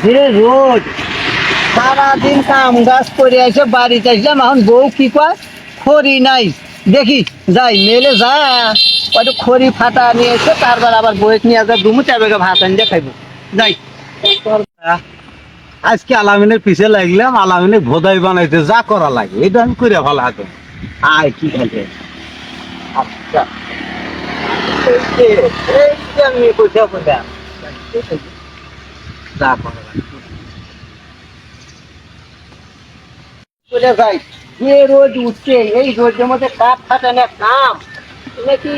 যে রোদ সারাদিন কাম গাছ করে এসে বাড়িতে আসলাম, এখন বউ কি কয় খড়ি নাই, দেখি যাই মেলে যা একটু খড়ি ফাটা নিয়ে এসে তারপর আবার বউয়ের নিয়ে আসবে দুমু চার বেগে ভাত আনিয়ে খাইবো যাই। আজকে আলামিনের পিছে লাগলাম, আলামিনে ভোদাই বানাইতে যা করা লাগে এটা আমি করে ভালো হাতে। আয় কি খাইছে? আচ্ছা এই যে আমি বসে বললাম যা করা লাগে চলে যাই। যে রোদ উঠছে এই রোদের মধ্যে কাঠ ফাটানো কাম নাকি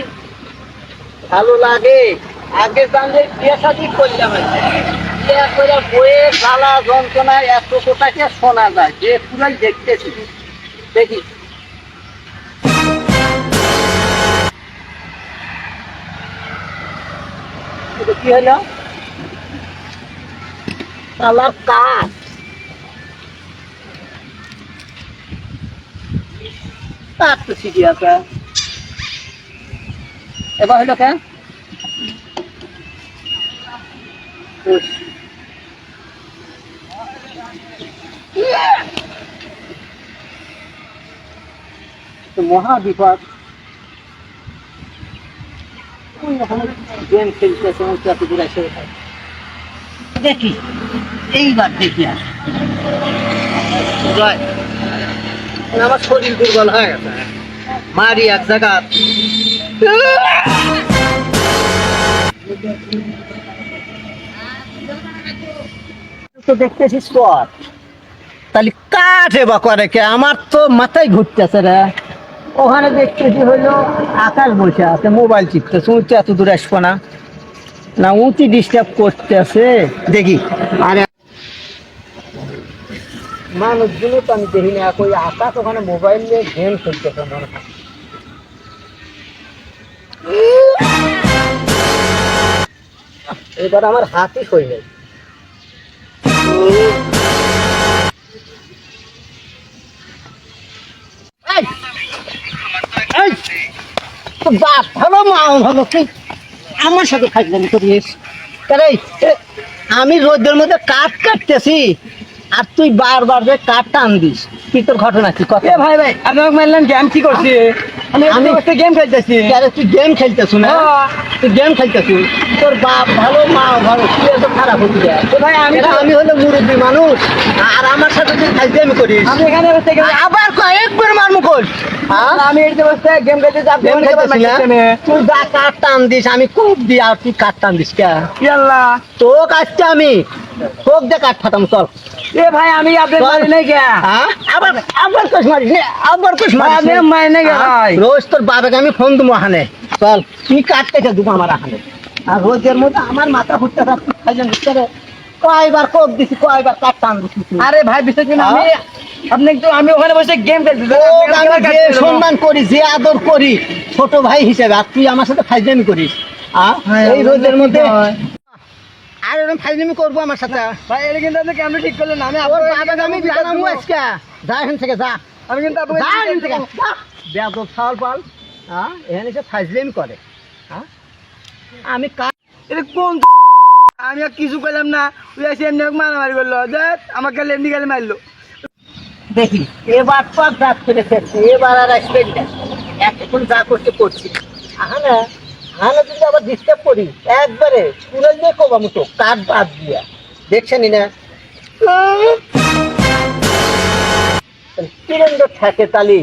ভালো লাগে? আগে জানলে বিয়ে শাদী করলাম, বিয়ে করে বইয়ের জ্বালা যন্ত্রণায় এত কোথাকে শোনা যায় যে পুরাই দেখতেছি। দেখি এটা কি হলো? শালার কাঠ কাঠ তো ঠিকই আছে, এবার হলো কেন? মহা বিপদ। গেম খেলতেছে দেখি, এইবার দেখি আর আমার শরীর দুর্বল হয়ে গেছে, মারি এক জায়গা তো দেখতেছি স্পট, তাহলে কাঠে বা করে কে? আমার তো মাথায় ঘুরতেছে রে। ওখানে দেখতেছি হইলো আকাশ বসে আছে মোবাইল চিপতেছে, উঁচু এত দূরে আসবো না, না উঁচু ডিস্টার্ব করতেছে দেখি। আরে মানুষগুলো তো আমি দেখি না, ওই আকাশ ওখানে মোবাইল নিয়ে গেম খেলতেছে মনে হয়। এবার আমার হাতই হয়ে যায়। বাপ ভালো মাও ভালো, তুই আমার সাথে খাইলামি করিস? আমি রোদের মধ্যে কাঠ কাটতেছি আর তুই বারবার যে কাঠ টান দিস, কি তোর ঘটনা কি কথা? ভাই ভাই আপনাকে মারলাম কি? আমি কি করছি? আমি গেম খেলতেছি। তুই গেম খেলতেছু না? তুই গেম খেলতেছু, তোর বাপ ভালো মা ভালো, তুই এত খারাপ হতে যায়। ভাই আমি হলো মুরব্বী মানুষ আর আমার সাথে তুই খাইতে করিস। আমি এখানে বসে আবার একবার মারমু কর। আমি এই বসে গেম খেলতেছি। গেম খেলতেছি না? তুই যা কাঠ টান দিস আমি খুব দিই, আর তুই কাঠ টান দিস কে? ইয়াল্লা তোক আজকে আমি তোক দিয়ে কাঠ ফাটাম, চল। এ ভাই আমি আপনার মারি নাই কে? আবার আবার কোশ মারিস নে, আবার কোশ মারিস নে। আপনি মারি নাই কে ভাই? রোজ তোর বাবাকে আমি ফোন দেবো হানে, চল তুই কাঠ কেটে দেবো আমার হানে। আর রোজের মধ্যে আমার মাথা ঘুরতে থাকতে খাইলেন ঘুরতে রে, কয়বার কোপ দিছি, কয়বার কাঠ টান দিছি। আরে ভাই বিশ্বাস করেন আমি আপনি একটু, আমি ওখানে বসে গেম খেলতেছি। আমি যে সম্মান করি, যে আদর করি ছোট ভাই হিসেবে, আর তুই আমার সাথে ফাইজলামি করিস এই রোদের মধ্যে? আর এরকম ফাইজলামি করবো আমার সাথে? ভাই এটা কিন্তু আপনি কেমন ঠিক করলেন? আমি ওর বাবাকে আমি জানাবো আজকে। যা এখান থেকে যা, আমি কিন্তু আপনাকে যা এখান থেকে যা। বেয়াদব ছাওয়াল পাল, এখানে এসে ফাইজলামি করে। আমি এটা কোন আমি আর কিছু করলাম না, ওই এসে এমনি মারামারি করলো, দেখ আমাকে এমনি গেলে মারলো। দেখি এবার তো আর রাত করে ফেলছি, এবার আর আসবে না, এখন যা করতে করছি। আহানা আহানা যদি আবার ডিস্টার্ব করি একবারে পুরো দিয়ে কবা মতো কাঠ বাদ দিয়া, দেখছেনি না তিরন্দ থাকে তালি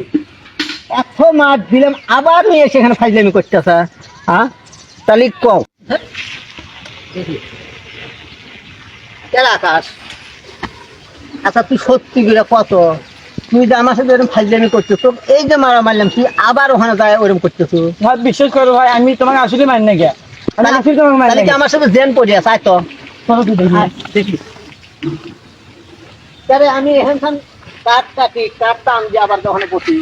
এত মাঠ দিলাম, আবার নিয়ে এসে এখানে ফাইজলামি করতেছে। তালি কম কেন আকাশ? আচ্ছা তুই সত্যি করে কত, তুই যে আমার সাথে এরকম ফাইজলামি করছো, তো এই যে মারা মারলাম তুই আবার ওখানে যায় ওরকম করতেছো? ভাই বিশ্বাস করো ভাই আমি তোমাকে আসলে মারি না কে? আমি আসলে তোমাকে মারি না। আমার সাথে জেন পড়ে আছে, তো দেখি আমি এখানখান কাঠ কাটি, কাঠ টান দিয়ে আবার ওখানে বসি।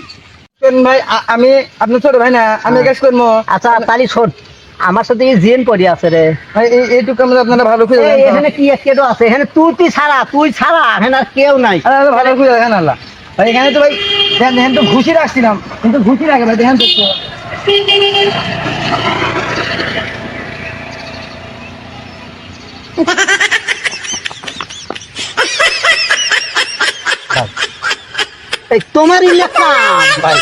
ভাই আমি আপনার ছোট ভাই না, আমি কাজ করবো। আচ্ছা তালি শোন, আমার সাথে জেন পড়ে আছে রে ভাই, এইটুকু আমরা আপনারা ভালো করে এখানে কি কেটো আছে? এখানে তুই ছাড়া এখানে আর কেউ নাই। ভালো করে দেখেন আল্লাহ ভাই, এখানে তো ভাই দেখেন তো ঘুষি রাখছিলাম, কিন্তু ঘুষি রাখে ভাই দেখেন তো এই তোমার এলাকা ভাই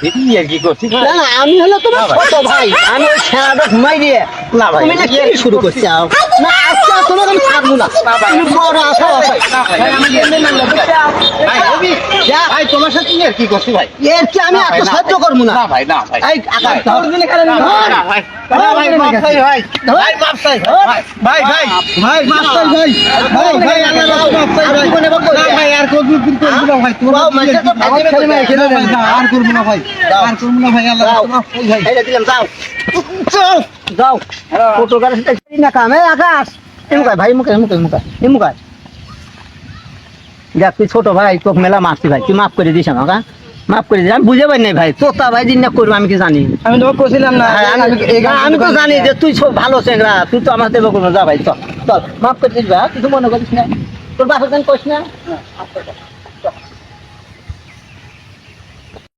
এটি আর কি করছি না না আমি হলো তোমার ছোট ভাই আমি ওই ছেড়াটা ঘুমাই দিয়ে না ভাই, তুমি না কি শুরু করছো না আজকে আর তোমার আমি থাকবো না তুমি বড় আশা ভাই ভাই, আমি এমনি মানলাম ভাই রবি ভাই তোমার সাথে আর কি করছি ভাই এর কি আমি না ভাই, এত না সহ্য ভাই। করবো না না ভাই না ভাই এই আকাশ ভাই, তোর দিনে খেলেন না না ভাই না ভাই মাফ চাই ভাই ভাই মাফ চাই ভাই ভাই ভাই মাফ চাই ভাই ভাই ভাই আল্লাহ মাফ চাই ভাই না ভাই আর কোনদিন করব না ভাই তোমার বাও, মাইসে তো আমার ভাই, ছেলে মেয়ে খেলে খেলে দেন। না আর করব না ভাই আর করব না ভাই আল্লাহ যাও। মাফ চাই ভাই এই যে দিলাম যাও যাও ফটো গাড়ি সেটা না কামে আকাশ এমুকায় ভাই মুখে মুখে মুখে এমুকায় দেখ তুই ছোট ভাই তোকে মেলা মারছি ভাই তুই মাফ করে দিস আমাকে মাফ করে দিস আমি বুঝে পাই নাই ভাই তোতা ভাই দিন না করবো আমি কি জানি আমি তোমাকে কইছিলাম না হ্যাঁ, আমি তো জানি যে তুই সব ভালো চেংরা তুই তো আমার দেবো করবো যা ভাই চল চল মাফ করে দিস ভাই কিছু মনে করিস না তোর বাসা কোস না